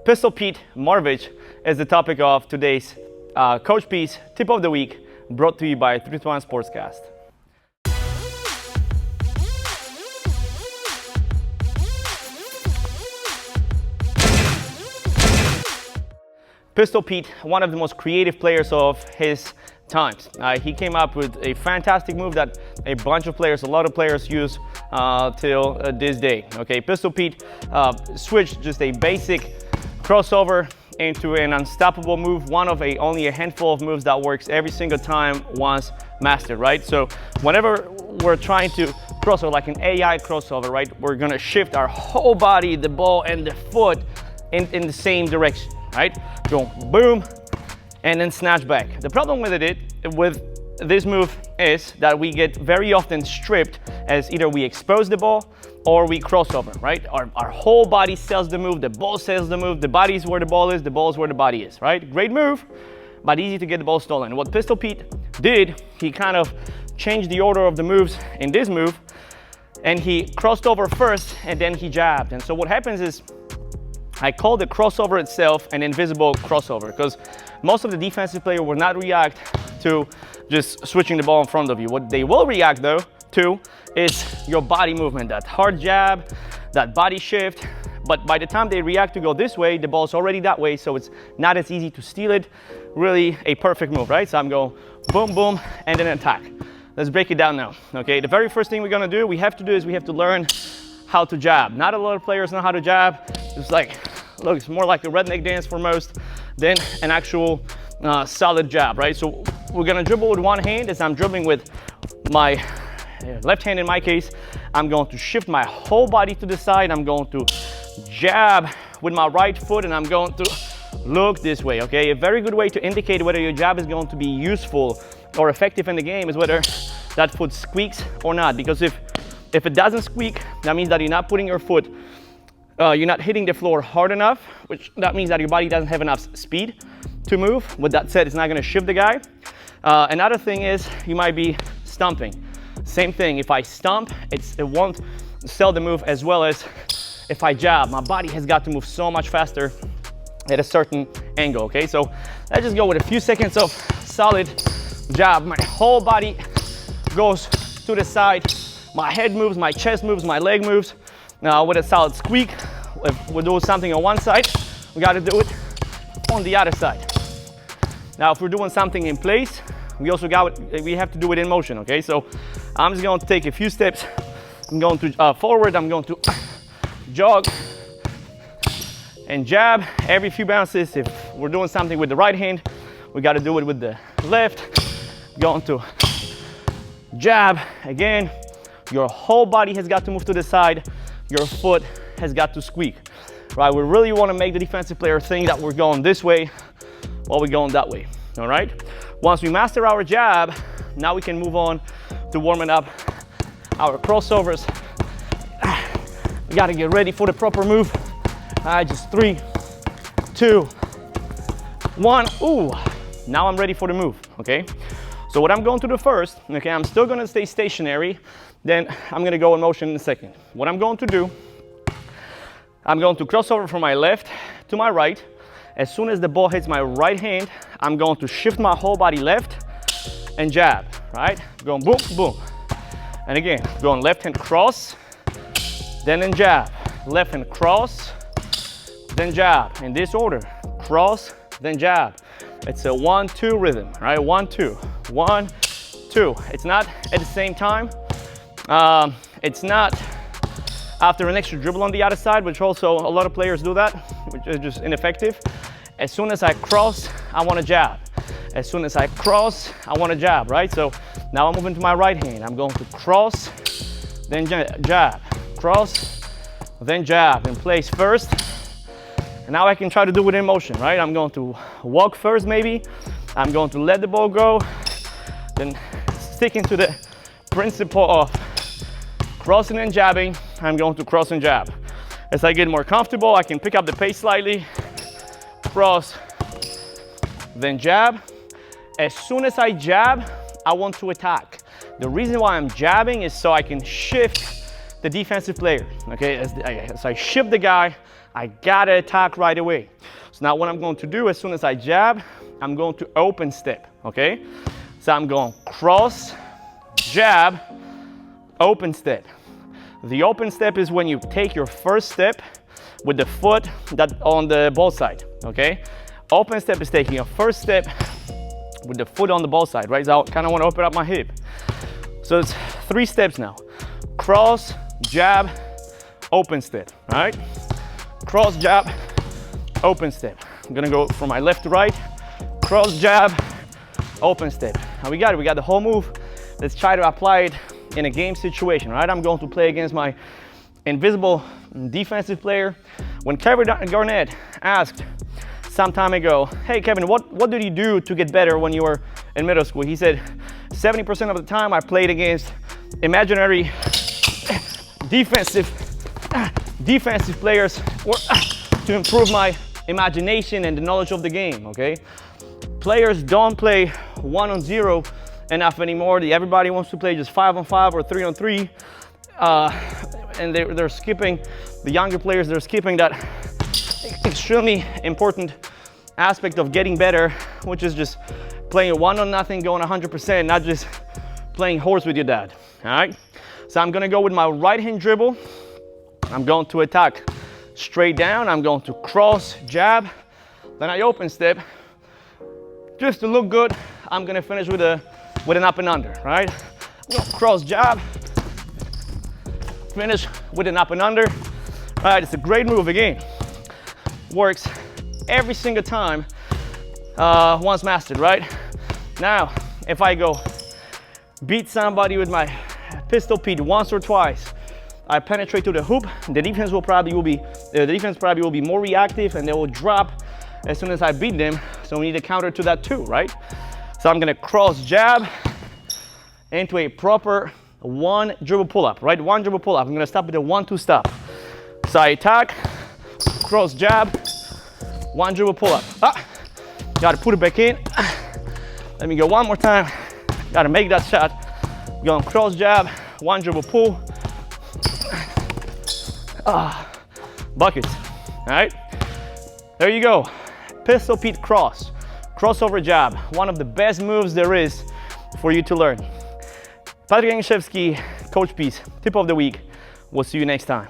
Pistol Pete Maravich is the topic of today's Coach P's Tip of the Week, brought to you by 321 Sportscast. Pistol Pete, one of the most creative players of his times. He came up with a fantastic move that a bunch of players, a lot of players use till this day. Okay, Pistol Pete switched just a basic crossover into an unstoppable move, one of only a handful of moves that works every single time once mastered, right? So whenever we're trying to crossover, like an AI crossover, right, we're gonna shift our whole body, the ball and the foot in the same direction, right? Go boom, and then snatch back. The problem with this move is that we get very often stripped as either we expose the ball or we crossover, right? Our whole body sells the move, the ball sells the move, the body is where the ball is, the ball is where the body is, right? Great move, but easy to get the ball stolen. What Pistol Pete did, he kind of changed the order of the moves in this move, and he crossed over first, and then he jabbed. And so what happens is, I call the crossover itself an invisible crossover, because most of the defensive player will not react to just switching the ball in front of you. What they will react though to is your body movement, that hard jab, that body shift. But by the time they react to go this way, the ball's already that way, so it's not as easy to steal it. Really a perfect move, right? So I'm going boom, boom, and then attack. Let's break it down now, okay? The very first thing we're gonna do, we have to learn how to jab. Not a lot of players know how to jab. It's like, look, it's more like a redneck dance for most than an actual solid jab, right? So we're gonna dribble with one hand. As I'm dribbling with my left hand in my case, I'm going to shift my whole body to the side. I'm going to jab with my right foot, and I'm going to look this way, okay? A very good way to indicate whether your jab is going to be useful or effective in the game is whether that foot squeaks or not. Because if it doesn't squeak, that means that you're not putting your foot, you're not hitting the floor hard enough, which that means that your body doesn't have enough speed to move. With that said, it's not gonna shift the guy. Another thing is you might be stumping. Same thing, if I stomp, it won't sell the move as well as if I jab. My body has got to move so much faster at a certain angle, okay? So let's just go with a few seconds of solid jab. My whole body goes to the side. My head moves, my chest moves, my leg moves. Now with a solid squeak, if we're doing something on one side, we gotta do it on the other side. Now if we're doing something in place, we have to do it in motion, okay? So I'm just going to take a few steps. I'm going to forward, I'm going to jog and jab every few bounces. If we're doing something with the right hand, we gotta do it with the left. Going to jab again. Your whole body has got to move to the side. Your foot has got to squeak, right? We really want to make the defensive player think that we're going this way while we're going that way, all right? Once we master our jab, now we can move on to warming up our crossovers. We got to get ready for the proper move. All right, just 3, 2, 1. Ooh, now I'm ready for the move, okay? So what I'm going to do first, okay, I'm still going to stay stationary. Then I'm going to go in motion in a second. What I'm going to do, I'm going to cross over from my left to my right. As soon as the ball hits my right hand, I'm going to shift my whole body left and jab, right? Going boom, boom. And again, going left hand cross, then jab. Left hand cross, then jab. In this order, cross, then jab. It's a 1-2 rhythm, right? 1, 2, 1, 2. It's not at the same time. It's not after an extra dribble on the other side, which also a lot of players do that, which is just ineffective. As soon as I cross, I want to jab. As soon as I cross, I want to jab, right? So now I'm moving to my right hand. I'm going to cross, then jab. Cross, then jab. In place first. And now I can try to do it in motion, right? I'm going to walk first maybe. I'm going to let the ball go. Then sticking to the principle of crossing and jabbing, I'm going to cross and jab. As I get more comfortable, I can pick up the pace slightly. Cross, then jab. As soon as I jab, I want to attack. The reason why I'm jabbing is so I can shift the defensive player, okay? As I shift the guy, I gotta attack right away. So now what I'm going to do, as soon as I jab, I'm going to open step, okay? So I'm going cross, jab, open step. The open step is when you take your first step with the foot that on the ball side, okay? Open step is taking your first step with the foot on the ball side, right? So I kind of want to open up my hip. So it's 3 steps now. Cross, jab, open step, all right? Cross, jab, open step. I'm gonna go from my left to right, cross, jab, open step. Now we got it, we got the whole move. Let's try to apply it in a game situation, right? I'm going to play against my invisible defensive player. When Kevin Garnett asked some time ago, hey Kevin, what did you do to get better when you were in middle school? He said, 70% of the time I played against imaginary defensive players to improve my imagination and the knowledge of the game, okay? Players don't play 1-on-0 enough anymore. Everybody wants to play just 5-on-5 or 3-on-3. And they're skipping, the younger players, they're skipping that extremely important aspect of getting better, which is just playing 1-on-0, going 100%, not just playing horse with your dad, all right? So I'm gonna go with my right hand dribble. I'm going to attack straight down. I'm going to cross, jab, then I open step. Just to look good, I'm gonna finish with an up and under, right? Cross, jab, finish with an up and under. All right, it's a great move again. Works every single time once mastered, right? Now, if I go beat somebody with my pistol Pete once or twice, I penetrate to the hoop, the defense probably will be more reactive and they will drop as soon as I beat them. So we need a counter to that too, right? So I'm gonna cross jab into a proper 1 dribble pull-up, right? 1 dribble pull-up. I'm gonna stop with a 1-2 stop. So I attack, cross jab, 1 dribble pull-up. Gotta put it back in. Let me go one more time. Gotta make that shot. Going cross jab, 1 dribble pull. Buckets, all right? There you go. Pistol Pete cross, crossover jab. One of the best moves there is for you to learn. Patryk Janiszewski, Coach Pete, tip of the week. We'll see you next time.